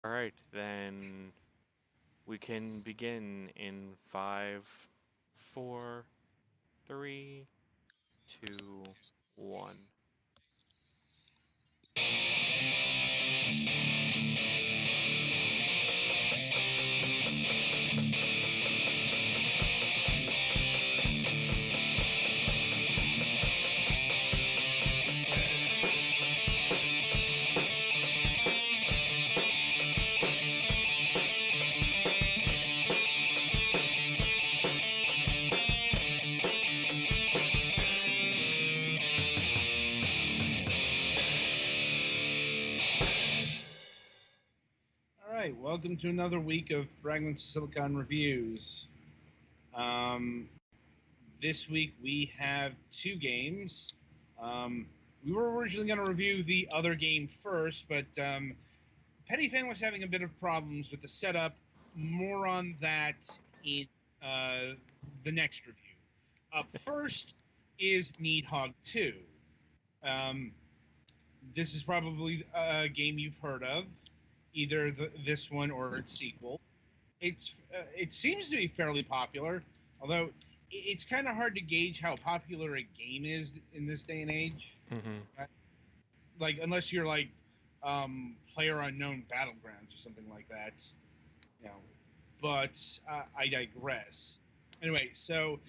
All right, then we can begin in five, four, three, two, one. All right, welcome to another week of Fragments of Silicon reviews. Um, this week we have two games. We were originally going to review the other game first, but Petty Fan was having a bit of problems with the setup. More on that in uh, the next review. Up first is Nidhogg 2. Um, this is probably a game you've heard of, either this one or its sequel. It seems to be fairly popular, although it's kind of hard to gauge how popular a game is in this day and age. Mm-hmm. Uh, Like unless you're like Player Unknown Battlegrounds or something like that, you know. But I digress. Anyway, so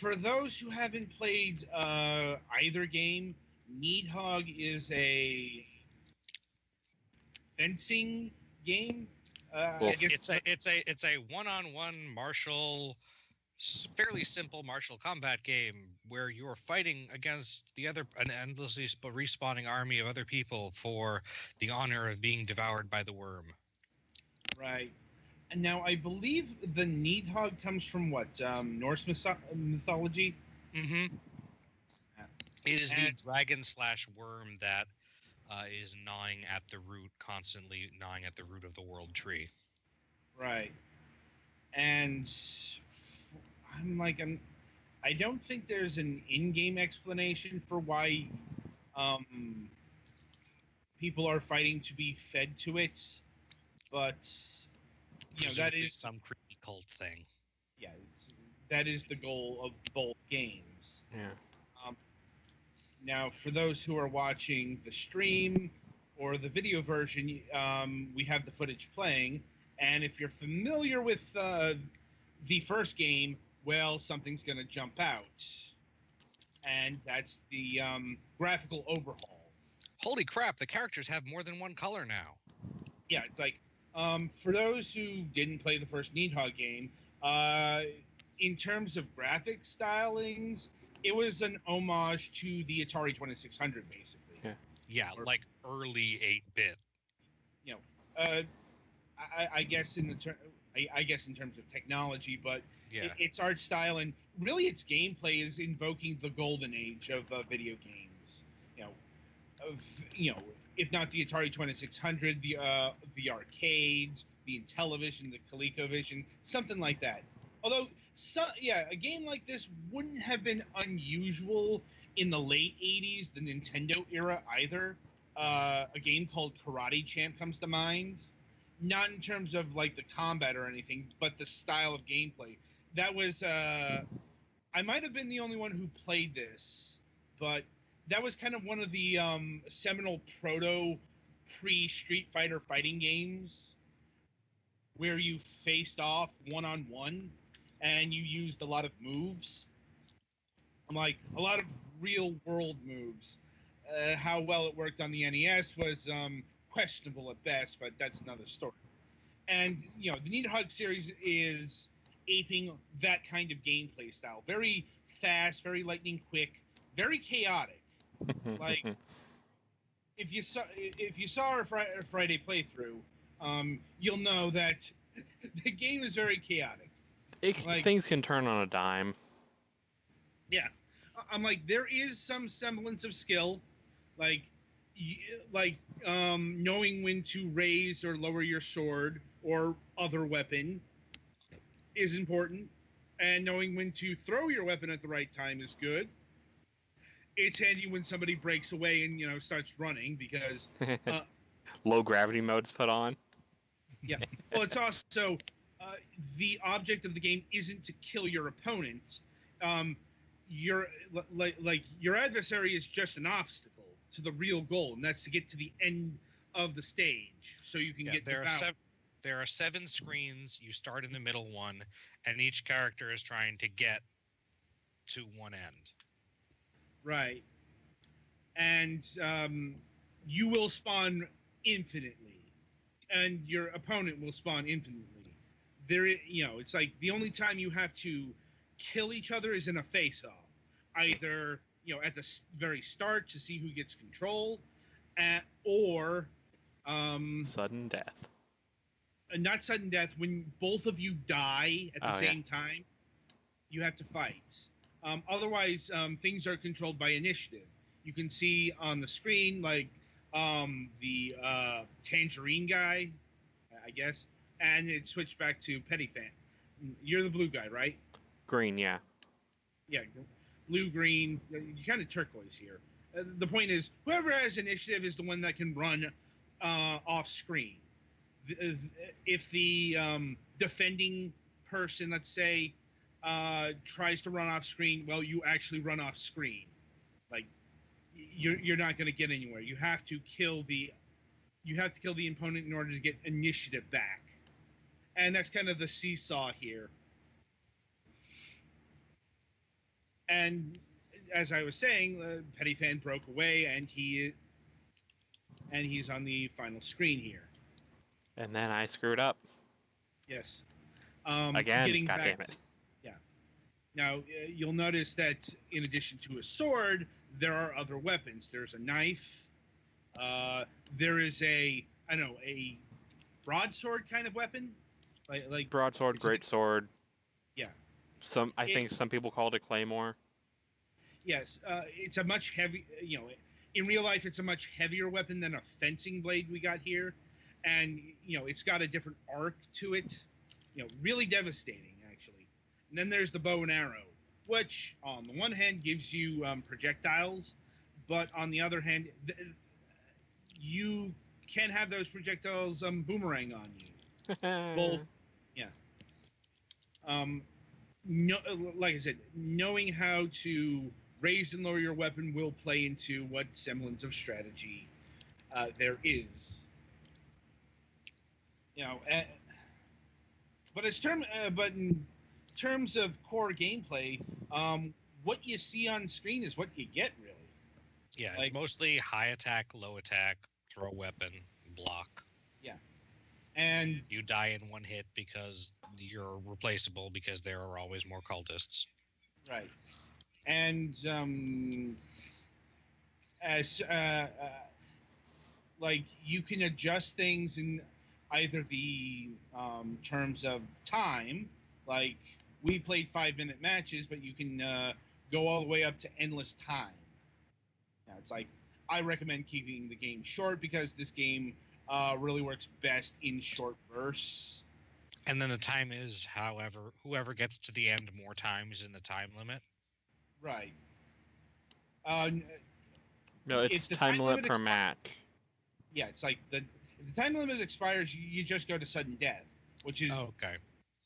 for those who haven't played either game, Nidhogg is a fencing game. I Wolf. guess It's a one-on-one fairly simple martial combat game where you're fighting against an endlessly respawning army of other people for the honor of being devoured by the worm. right. And now I believe the Nidhogg comes from what Norse mythology. Mm-hmm. Yeah. It is the And dragon slash worm that is constantly gnawing at the root of the world tree. right, and I don't think there's an in-game explanation for why um, people are fighting to be fed to it, but that Presumably is some creepy cult thing. yeah, that is the goal of both games. Yeah. Um, Now, for those who are watching the stream or the video version, we have the footage playing. And if you're familiar with the first game, well, something's going to jump out. And that's the graphical overhaul. Holy crap, the characters have more than one color now. Yeah, it's like, for those who didn't play the first Nidhogg game, in terms of graphic stylings, it was an homage to the Atari 2600, basically. Yeah. Yeah, Or, like early 8-bit. you know, uh, I guess I guess in terms of technology, but Yeah. its art style and really its gameplay is invoking the golden age of video games. You know, if not the Atari 2600, the arcades, the Intellivision, the ColecoVision, something like that. Although, a game like this wouldn't have been unusual in the late 80s, the Nintendo era either. A game called Karate Champ comes to mind. Not in terms of like the combat or anything, but the style of gameplay. That was I might have been the only one who played this, but that was kind of one of the seminal proto pre Street Fighter fighting games where you faced off one on one and you used a lot of moves. I'm like a lot of real world moves. How well it worked on the NES was questionable at best, but that's another story. And the Nidhogg series is aping that kind of gameplay style. Very fast, very lightning quick, very chaotic. Like if you saw our Friday playthrough, you'll know that the game is very chaotic. Like Things can turn on a dime. yeah, I'm like there is some semblance of skill, like knowing when to raise or lower your sword or other weapon is important, and knowing when to throw your weapon at the right time is good. It's handy when somebody breaks away and starts running because Low gravity mode's put on. Well, it's also the object of the game isn't to kill your opponent. Um, your adversary is just an obstacle to the real goal, and that's to get to the end of the stage so you can get devoured. There are 7 screens. You start in the middle one, and each character is trying to get to one end. Right. And you will spawn infinitely, and your opponent will spawn infinitely. It's like the only time you have to kill each other is in a face-off, either at the very start to see who gets control, or Sudden death. not sudden death. When both of you die at the same time, you have to fight. Otherwise, things are controlled by initiative. You can see on the screen, like the tangerine guy, I guess, and it switched back to Petty Fan. You're the blue guy, right? Green, yeah. Yeah, blue, green. You're kind of turquoise here. The point is, whoever has initiative is the one that can run off screen. If the defending person, let's say, tries to run off screen, well, you actually run off screen. Like you're not going to get anywhere. You have to kill the opponent in order to get initiative back, and that's kind of the seesaw here. And as I was saying, Petty Fan broke away, and he's on the final screen here. And then I screwed up. Yes. Again, God damn it. Yeah. Now, you'll notice that in addition to a sword, there are other weapons. There's a knife. There is a broadsword kind of weapon. Like broadsword, greatsword. Yeah. I think some people call it a claymore. Yes. It's a much heavy, in real life, it's a much heavier weapon than a fencing blade we got here. And, it's got a different arc to it. Really devastating, actually. And then there's the bow and arrow, which, on the one hand, gives you projectiles, but on the other hand, you can have those projectiles boomerang on you. Both, yeah. Like I said, knowing how to raise and lower your weapon will play into what semblance of strategy there is. But in terms of core gameplay, what you see on screen is what you get, really. Yeah, it's mostly high attack, low attack, throw weapon, block. Yeah, and you die in one hit because you're replaceable because there are always more cultists. Right, and as you can adjust things in either the terms of time, like we played 5-minute matches, but you can go all the way up to endless time. Now, it's like I recommend keeping the game short because this game really works best in short bursts. And then the time is, however, whoever gets to the end more times in the time limit. Right. No, it's time limit per match. Yeah, it's like if the time limit expires, you just go to sudden death, which is okay.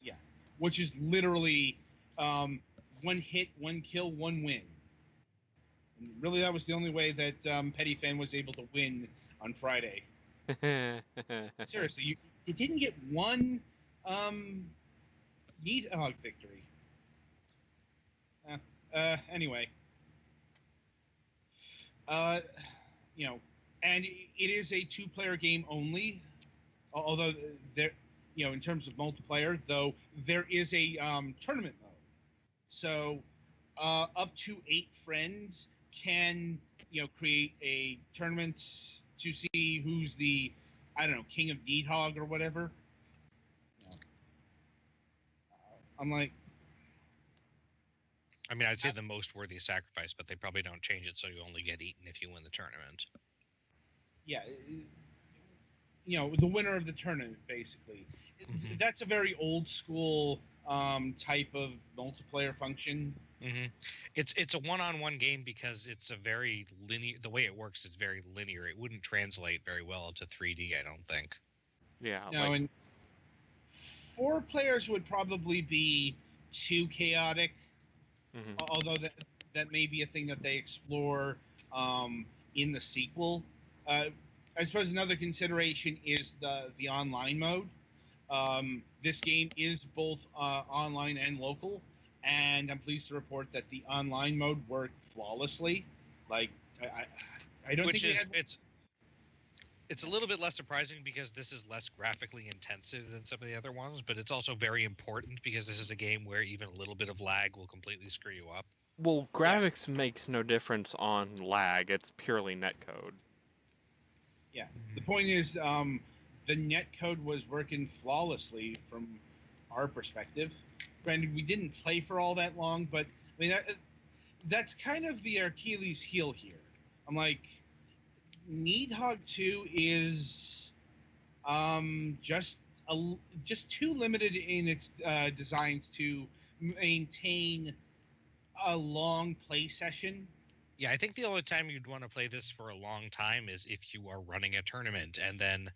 Yeah, which is literally one hit, one kill, one win. And really, that was the only way that Petty Fan was able to win on Friday. Seriously, you didn't get one Nidhogg victory. Anyway, and it is a 2-player game only. Although there, in terms of multiplayer, though there is a tournament mode, so up to 8 friends can create a tournament to see who's the king of Nidhogg or whatever. I'd say the most worthy sacrifice, but they probably don't change it so you only get eaten if you win the tournament. Yeah, the winner of the tournament, basically. Mm-hmm. That's a very old school type of multiplayer function. Mm-hmm. It's a one-on-one game because it's a very linear. The way it works is very linear. It wouldn't translate very well to 3D, I don't think. Yeah. No, 4 players would probably be too chaotic. Although that may be a thing that they explore in the sequel. I suppose another consideration is the online mode. This game is both online and local, and I'm pleased to report that the online mode worked flawlessly. Like I don't think it's a little bit less surprising because this is less graphically intensive than some of the other ones, but it's also very important because this is a game where even a little bit of lag will completely screw you up. Well, graphics makes no difference on lag. It's purely netcode. Yeah. The point is, the netcode was working flawlessly from our perspective. Granted, we didn't play for all that long, but I mean that's kind of the Achilles heel here. I'm like, Nidhogg 2 is just too limited in its designs to maintain a long play session. Yeah, I think the only time you'd want to play this for a long time is if you are running a tournament and then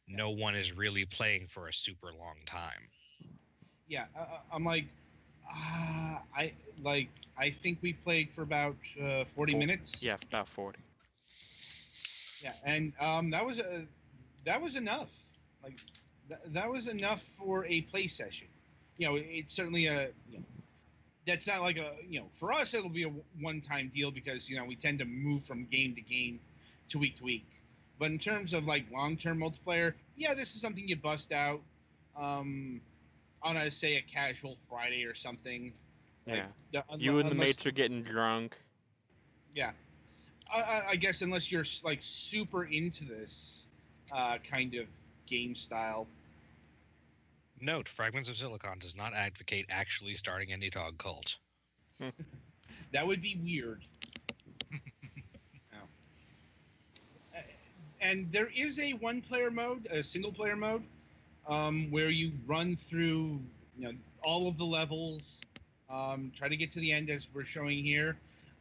no one is really playing for a super long time. Yeah, I'm like, I think we played for about 40 minutes. Yeah, about 40. Yeah, and that was enough. Like that was enough for a play session. You know, it's certainly that's not like for us it'll be a one-time deal because we tend to move from game to game to week. But in terms of like long-term multiplayer, yeah, this is something you bust out on say a casual Friday or something. Yeah, you and the mates are getting drunk. Yeah, I guess unless you're like super into this kind of game style. Note: Fragments of Silicon does not advocate actually starting a Nidhogg cult. That would be weird. And there is a one-player mode, a single-player mode, where you run through all of the levels, try to get to the end as we're showing here.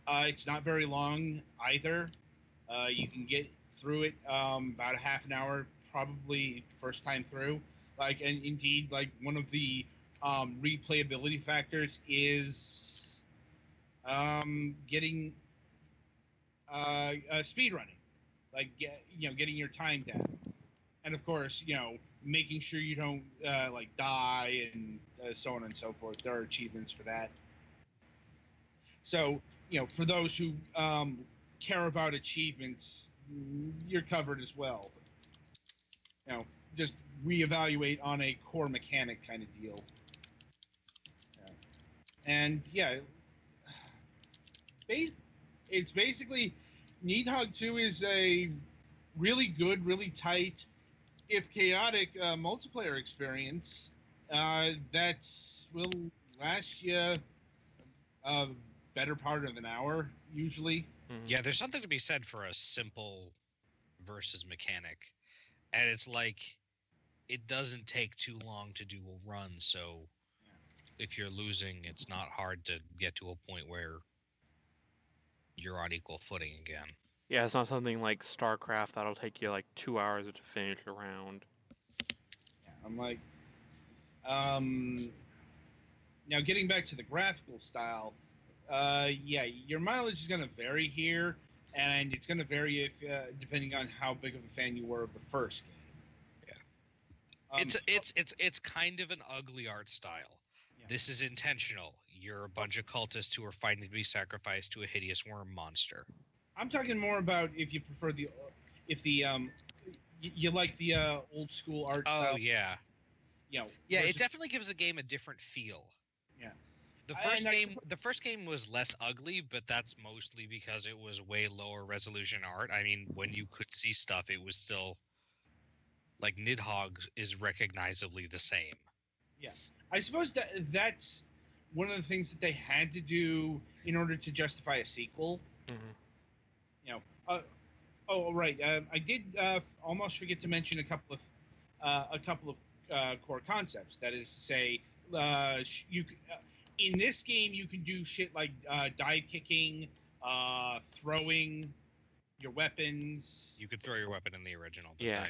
It's not very long either. You can get through it about a half an hour, probably first time through. And indeed, one of the replayability factors is getting speed running, getting your time down, and of course, making sure you don't die and so on and so forth. There are achievements for that. So, for those who care about achievements, you're covered as well. Just reevaluate on a core mechanic kind of deal. And yeah, it's basically Nidhogg 2 is a really good, really tight, if chaotic multiplayer experience that will last you a better part of an hour usually. Yeah, there's something to be said for a simple versus mechanic, and it's like it doesn't take too long to do a run, so if you're losing, it's not hard to get to a point where you're on equal footing again. Yeah, it's not something like StarCraft that'll take you like 2 hours to finish a round. Yeah, I'm like, now getting back to the graphical style, yeah, your mileage is going to vary here, and it's going to vary if depending on how big of a fan you were of the first game. It's kind of an ugly art style. Yeah. This is intentional. You're a bunch of cultists who are fighting to be sacrificed to a hideous worm monster. I'm talking more about if you prefer you like the old school art style. Oh yeah. Yeah, it definitely gives the game a different feel. Yeah. The first game was less ugly, but that's mostly because it was way lower resolution art. I mean, when you could see stuff, it was still like Nidhogg is recognizably the same. Yeah. I suppose that's one of the things that they had to do in order to justify a sequel. Right. I did almost forget to mention a couple of core concepts. That is to say, in this game you can do shit like dive kicking, throwing your weapons. You could throw your weapon in the original. Yeah.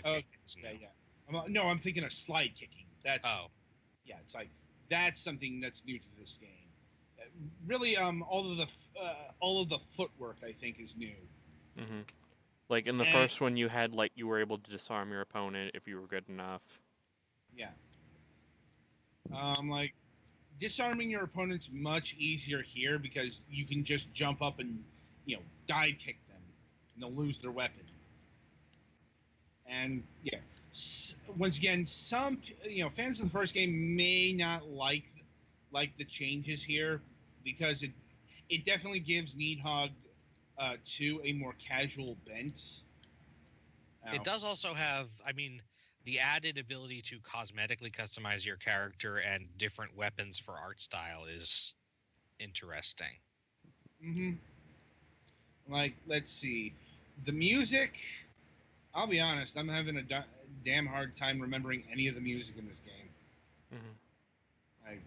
No, I'm thinking of slide kicking. That's yeah, it's like that's something that's new to this game. Really, all of the footwork I think is new. Hmm. Like in the And first one, you had like you were able to disarm your opponent if you were good enough. yeah, like disarming your opponent's much easier here because you can just jump up and dive kick them, and they'll lose their weapon. And yeah, once again, some fans of the first game may not like the changes here because it definitely gives Nidhogg 2 a more casual bent. It does also have, I mean, the added ability to cosmetically customize your character and different weapons for art style is interesting. Mm-hmm. Like, let's see, the music. I'll be honest, I'm having a damn hard time remembering any of the music in this game. Hmm. Like,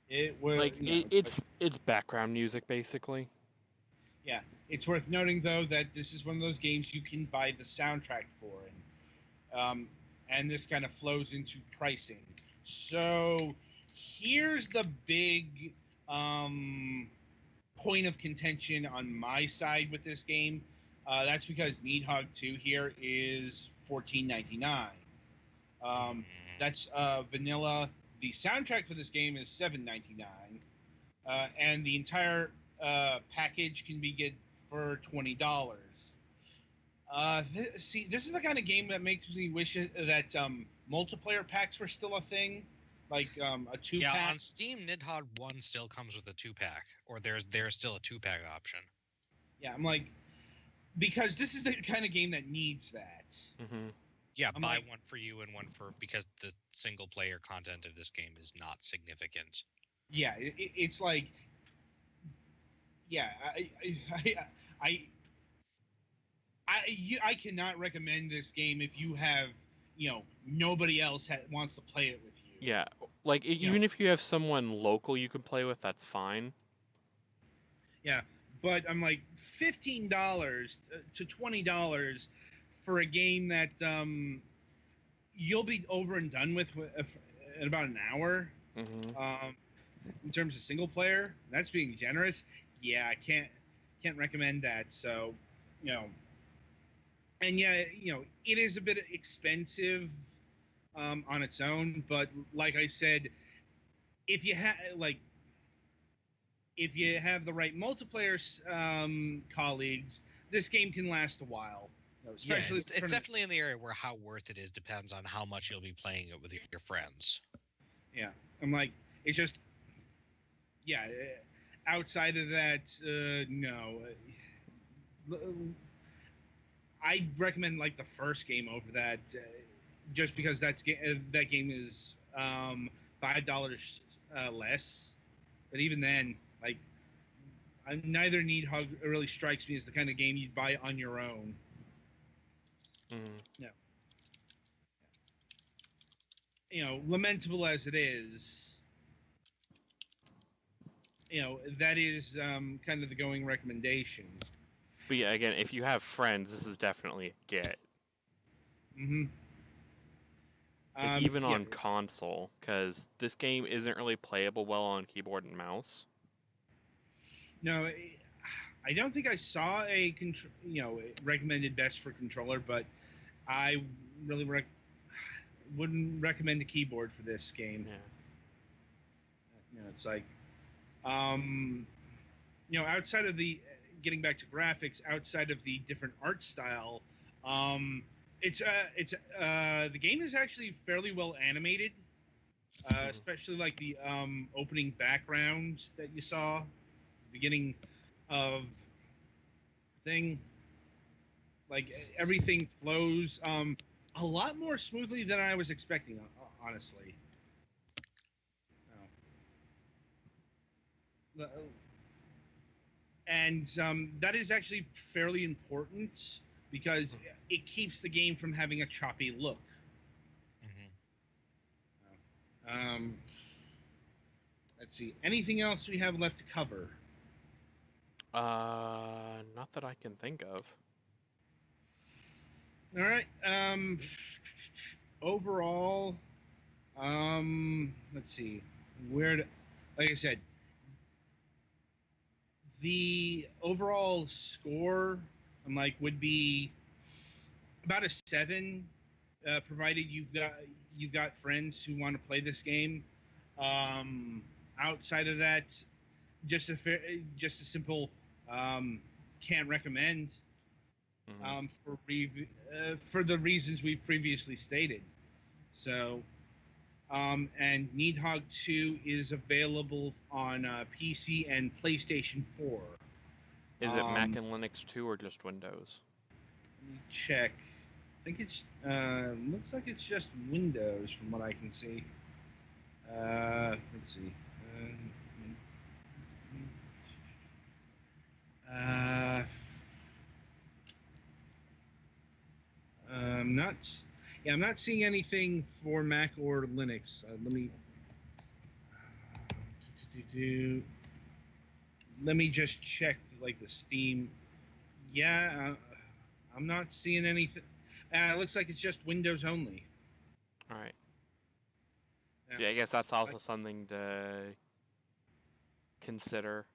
it was, Like it's background music basically. yeah. It's worth noting though that this is one of those games you can buy the soundtrack for, and this kind of flows into pricing. So here's the big point of contention on my side with this game. That's because Nidhogg 2 here is $14.99. That's vanilla. The soundtrack for this game is $7.99, and the entire package can be get for $20. See, this is the kind of game that makes me wish that multiplayer packs were still a thing, like a two Yeah, pack. on Steam, Nidhogg 1 still comes with a 2-pack, or there's still a 2-pack option. Yeah, I'm like, because this is the kind of game that needs that. Hmm. Yeah, I'm buy like, one for you and one for, because the single player content of this game is not significant. yeah, it's like, yeah, I, I cannot recommend this game if you have, nobody else wants to play it with you. Yeah, like You know, even if you have someone local you can play with, that's fine. yeah, but I'm like $15 to $20 for a game that you'll be over and done with in about an hour. Hmm. In terms of single player, that's being generous. Yeah, I can't recommend that. So, you know, and yeah, it is a bit expensive on its own. But like I said, if you have if you have the right multiplayer colleagues, this game can last a while. Yeah, Especially it's definitely in the area where how worth it is depends on how much you'll be playing it with your friends. yeah. I'm like, it's just yeah. Outside of that, no. I recommend like the first game over that, just because that game is $5 less. But even then, like, neither Nidhogg really strikes me as the kind of game you'd buy on your own. Hmm. No, lamentable as it is, that is kind of the going recommendation. But yeah, again, if you have friends, this is definitely a get. Mm-hmm. Like even Yeah. on console, because this game isn't really playable well on keyboard and mouse. No, I don't think I saw a recommended best for controller, but I really wouldn't recommend a keyboard for this game. Yeah. It's like, outside of the getting back to graphics, outside of the different art style, it's the game is actually fairly well animated, especially like the opening background that you saw, beginning of thing. Like everything flows a lot more smoothly than I was expecting, honestly. And that is actually fairly important because it keeps the game from having a choppy look. Um, let's see. Anything else we have left to cover? Not that I can think of. All right. Overall, Let's see. Like I said, the overall score, would be about a 7, provided you've got friends who want to play this game. Outside of that, just a simple can't recommend, Mhm. for the reasons we previously stated. So, and Nidhogg 2 is available on PC and PlayStation 4. Is it Mac Um, and Linux too, or just Windows? Let me check. I think it's looks like it's just Windows from what I can see. Let's see. Uh, not. Yeah, I'm not seeing anything for Mac or Linux. Let me. Let me just check like the Steam. Yeah, I'm not seeing anything. It looks like it's just Windows only. All right. Yeah. Yeah, I guess that's Like, also something to consider.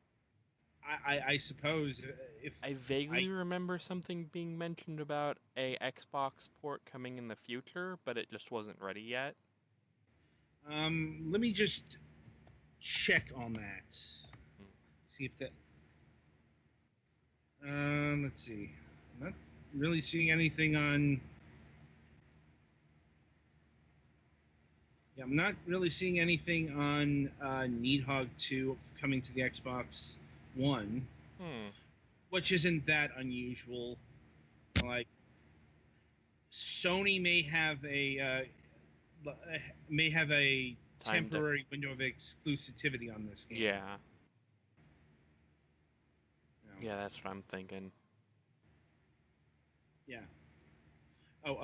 I suppose if I vaguely I remember something being mentioned about a Xbox port coming in the future, but it just wasn't ready yet. let me just check on that. See if that. Let's see. I'm not really seeing anything on. Yeah, I'm not really seeing anything on Nidhogg 2 coming to the Xbox One, Hmm. which isn't that unusual. Like Sony may have a Time to. temporary window of exclusivity on this game. Yeah. You know? Yeah, that's what I'm thinking. Yeah. Oh,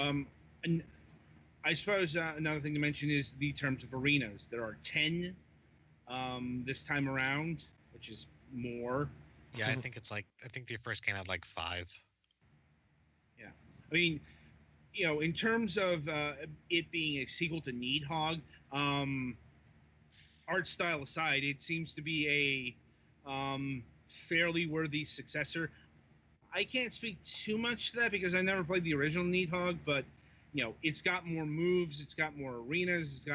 and I suppose another thing to mention is the terms of arenas. There are 10 this time around, which is more. Yeah, I think it's like I think the first game had like 5. Yeah. I mean, in terms of it being a sequel to Nidhogg, art style aside, it seems to be a fairly worthy successor. I can't speak too much to that because I never played the original Nidhogg, but it's got more moves, it's got more arenas,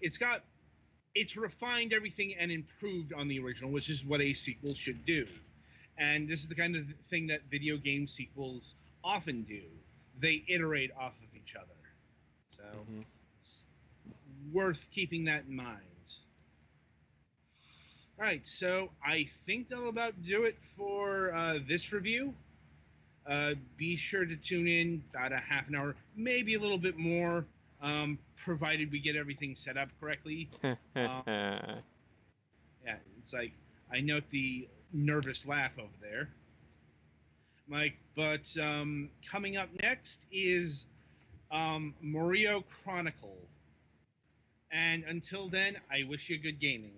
it's got it's refined everything and improved on the original, which is what a sequel should do. And this is the kind of thing that video game sequels often do. They iterate off of each other. So Hmm. it's worth keeping that in mind. All right, so I think that'll about do it for this review. Be sure to tune in about a half an hour, maybe a little bit more, provided we get everything set up correctly. Um, yeah, it's like I note the nervous laugh over there, Mike. But coming up next is Mario Chronicle. And until then, I wish you good gaming.